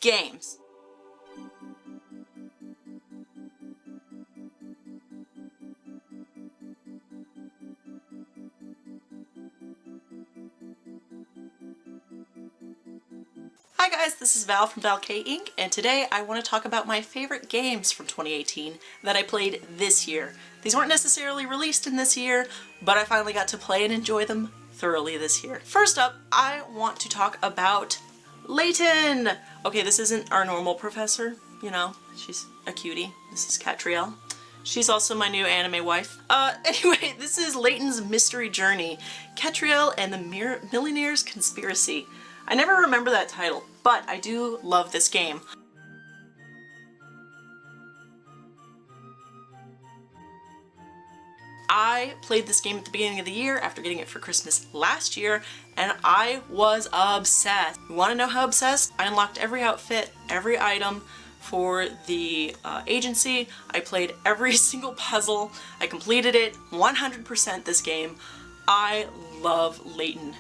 games. Hi guys, this is Val from valkayink, and today I want to talk about my favorite games from 2018 that I played this year. These weren't necessarily released in this year, but I finally got to play and enjoy them thoroughly this year. First up, I want to talk about Layton! Okay, this isn't our normal professor, you know, she's a cutie. This is Catriel. She's also my new anime wife. Anyway, this is Layton's Mystery Journey, Catriel and the Millionaire's Conspiracy. I never remember that title, but I do love this game. I played this game at the beginning of the year after getting it for Christmas last year, and I was obsessed. You want to know how obsessed? I unlocked every outfit, every item for the agency. I played every single puzzle. I completed it 100% this game. I love Layton.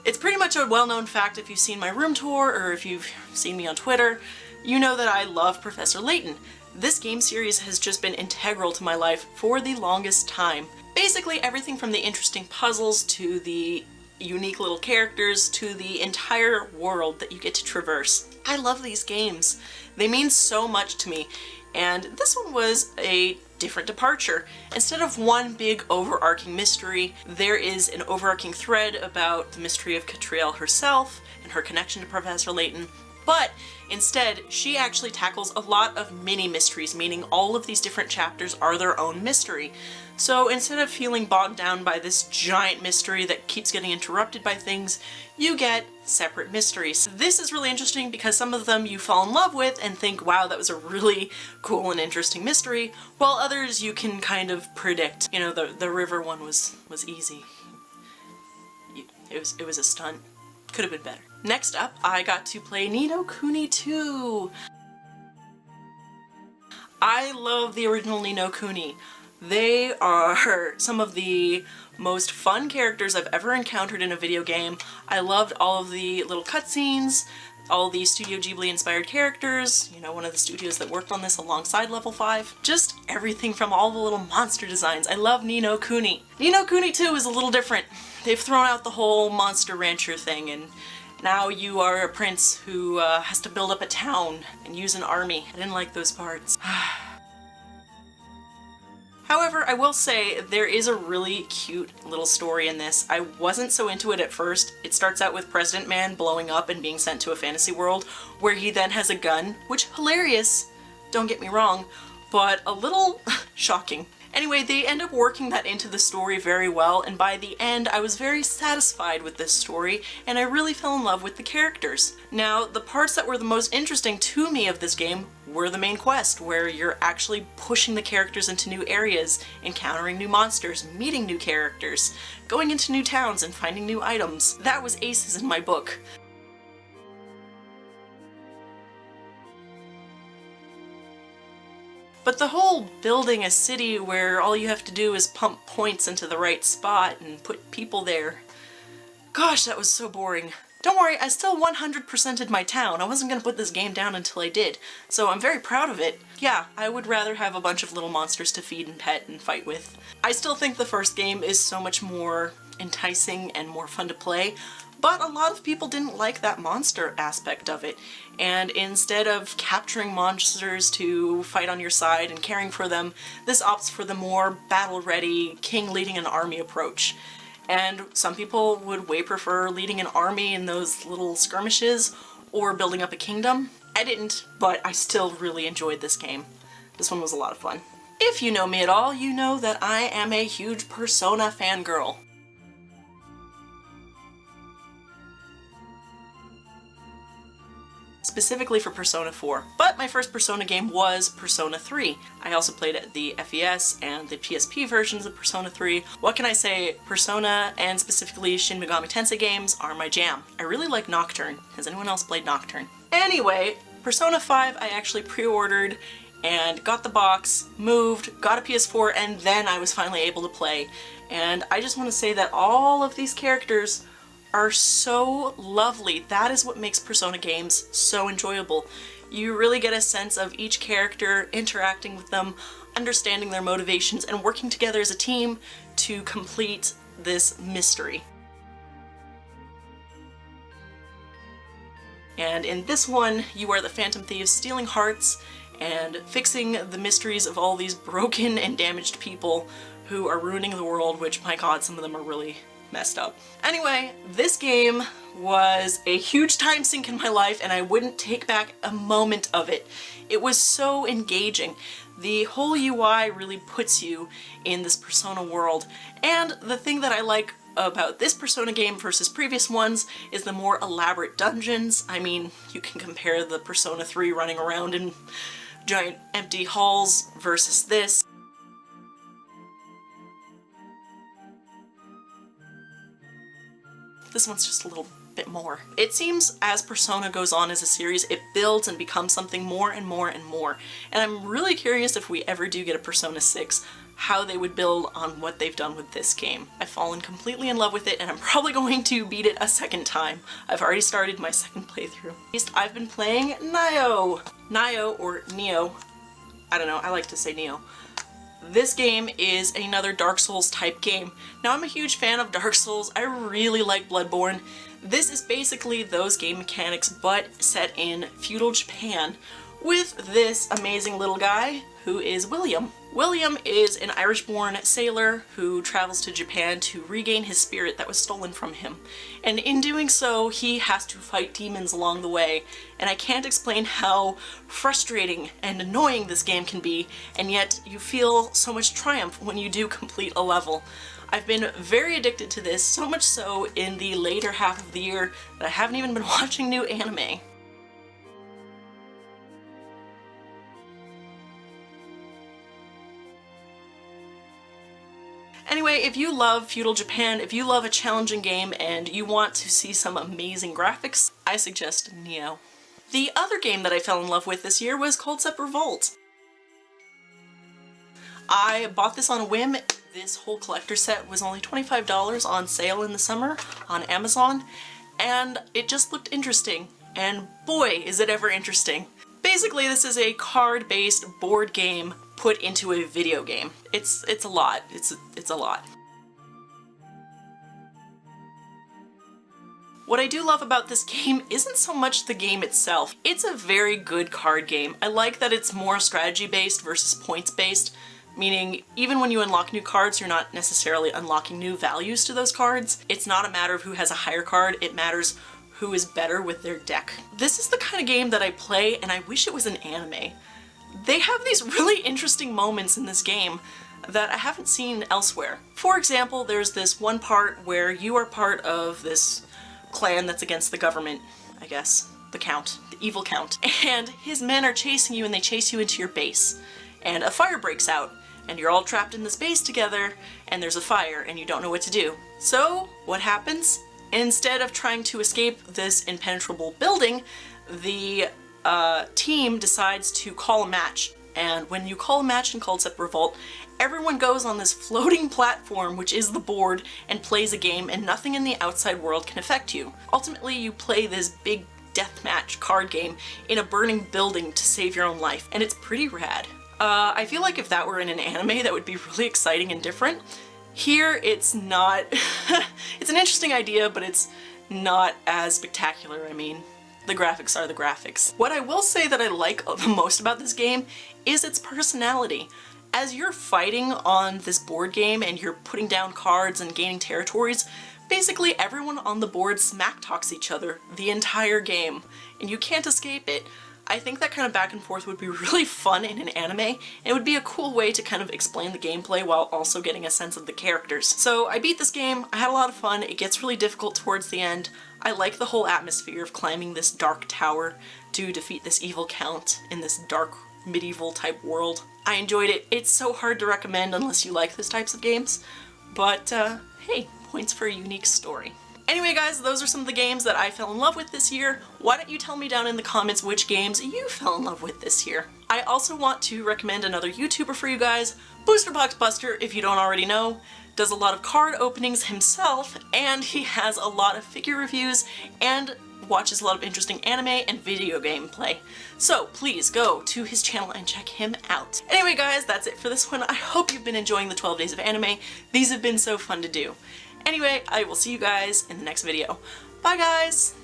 It's pretty much a well-known fact if you've seen my room tour or if you've seen me on Twitter, you know that I love Professor Layton. This game series has just been integral to my life for the longest time. Basically everything from the interesting puzzles to the unique little characters to the entire world that you get to traverse. I love these games. They mean so much to me, and this one was a different departure. Instead of one big overarching mystery, there is an overarching thread about the mystery of Catriel herself and her connection to Professor Layton, but instead she actually tackles a lot of mini mysteries, meaning all of these different chapters are their own mystery. So instead of feeling bogged down by this giant mystery that keeps getting interrupted by things, you get separate mysteries. This is really interesting because some of them you fall in love with and think, wow, that was a really cool and interesting mystery, while others you can kind of predict. You know, the river one was easy. It was a stunt. Could have been better. Next up, I got to play Ni no Kuni 2. I love the original Ni no Kuni. They are some of the most fun characters I've ever encountered in a video game. I loved all of the little cutscenes, all the Studio Ghibli inspired characters, you know, one of the studios that worked on this alongside Level 5. Just everything from all the little monster designs. I love Ni no Kuni. Ni no Kuni 2 is a little different. They've thrown out the whole monster rancher thing, and now you are a prince who has to build up a town and use an army. I didn't like those parts. However, I will say there is a really cute little story in this. I wasn't so into it at first. It starts out with President Man blowing up and being sent to a fantasy world where he then has a gun, which hilarious, don't get me wrong, but a little shocking. Anyway, they end up working that into the story very well, and by the end I was very satisfied with this story and I really fell in love with the characters. Now, the parts that were the most interesting to me of this game were the main quest, where you're actually pushing the characters into new areas, encountering new monsters, meeting new characters, going into new towns and finding new items. That was aces in my book. But the whole building a city where all you have to do is pump points into the right spot and put people there, gosh, that was so boring. Don't worry, I still 100%ed my town. I wasn't gonna put this game down until I did, so I'm very proud of it. Yeah, I would rather have a bunch of little monsters to feed and pet and fight with. I still think the first game is so much more enticing and more fun to play, but a lot of people didn't like that monster aspect of it, and instead of capturing monsters to fight on your side and caring for them, this opts for the more battle-ready, king leading an army approach. And some people would way prefer leading an army in those little skirmishes or building up a kingdom. I didn't, but I still really enjoyed this game. This one was a lot of fun. If you know me at all, you know that I am a huge Persona fangirl. Specifically for Persona 4, but my first Persona game was Persona 3. I also played the FES and the PSP versions of Persona 3. What can I say? Persona, and specifically Shin Megami Tensei games, are my jam. I really like Nocturne. Has anyone else played Nocturne? Anyway, Persona 5 I actually pre-ordered and got the box, moved, got a PS4, and then I was finally able to play. And I just want to say that all of these characters are so lovely. That is what makes Persona games so enjoyable. You really get a sense of each character, interacting with them, understanding their motivations, and working together as a team to complete this mystery. And in this one, you are the Phantom Thieves stealing hearts and fixing the mysteries of all these broken and damaged people who are ruining the world, which, my god, some of them are really messed up. Anyway, this game was a huge time sink in my life, and I wouldn't take back a moment of it. It was so engaging. The whole UI really puts you in this Persona world, and the thing that I like about this Persona game versus previous ones is the more elaborate dungeons. I mean, you can compare the Persona 3 running around in giant empty halls versus this. This one's just a little bit more. It seems as Persona goes on as a series, it builds and becomes something more and more and more. And I'm really curious if we ever do get a Persona 6, how they would build on what they've done with this game. I've fallen completely in love with it, and I'm probably going to beat it a second time. I've already started my second playthrough. I've been playing Nioh. Nioh, or Neo. I don't know, I like to say Neo. This game is another Dark Souls type game. Now, I'm a huge fan of Dark Souls. I really like Bloodborne. This is basically those game mechanics, but set in feudal Japan with this amazing little guy who is William. William is an Irish-born sailor who travels to Japan to regain his spirit that was stolen from him. And in doing so, he has to fight demons along the way. And I can't explain how frustrating and annoying this game can be, and yet you feel so much triumph when you do complete a level. I've been very addicted to this, so much so in the later half of the year that I haven't even been watching new anime. Anyway, if you love feudal Japan, if you love a challenging game and you want to see some amazing graphics, I suggest Nioh. The other game that I fell in love with this year was Concept Revolt. I bought this on a whim. This whole collector set was only $25 on sale in the summer on Amazon, and it just looked interesting. And boy, is it ever interesting. Basically, this is a card-based board game put into a video game. It's a lot. It's a lot. What I do love about this game isn't so much the game itself. It's a very good card game. I like that it's more strategy-based versus points-based, meaning even when you unlock new cards, you're not necessarily unlocking new values to those cards. It's not a matter of who has a higher card, it matters who is better with their deck. This is the kind of game that I play, and I wish it was an anime. They have these really interesting moments in this game that I haven't seen elsewhere. For example, there's this one part where you are part of this clan that's against the government, I guess. The Count. The evil Count. And his men are chasing you, and they chase you into your base. And a fire breaks out, and you're all trapped in this base together, and there's a fire, and you don't know what to do. So, what happens? Instead of trying to escape this impenetrable building, the team decides to call a match. And when you call a match in Concept Revolt, everyone goes on this floating platform, which is the board, and plays a game, and nothing in the outside world can affect you. Ultimately, you play this big deathmatch card game in a burning building to save your own life, and it's pretty rad. I feel like if that were in an anime, that would be really exciting and different. Here, it's not. It's an interesting idea, but it's not as spectacular. I mean, the graphics are the graphics. What I will say that I like the most about this game is its personality. As you're fighting on this board game and you're putting down cards and gaining territories, basically everyone on the board smack talks each other the entire game, and you can't escape it. I think that kind of back and forth would be really fun in an anime, and it would be a cool way to kind of explain the gameplay while also getting a sense of the characters. So I beat this game, I had a lot of fun, it gets really difficult towards the end. I like the whole atmosphere of climbing this dark tower to defeat this evil count in this dark medieval type world. I enjoyed it. It's so hard to recommend unless you like those types of games, but hey, points for a unique story. Anyway guys, those are some of the games that I fell in love with this year. Why don't you tell me down in the comments which games you fell in love with this year? I also want to recommend another YouTuber for you guys, Boosterbox Buster, if you don't already know. does a lot of card openings himself, and he has a lot of figure reviews and watches a lot of interesting anime and video game play. So please go to his channel and check him out. Anyway guys, that's it for this one. I hope you've been enjoying the 12 days of anime. These have been so fun to do. Anyway, I will see you guys in the next video. Bye guys!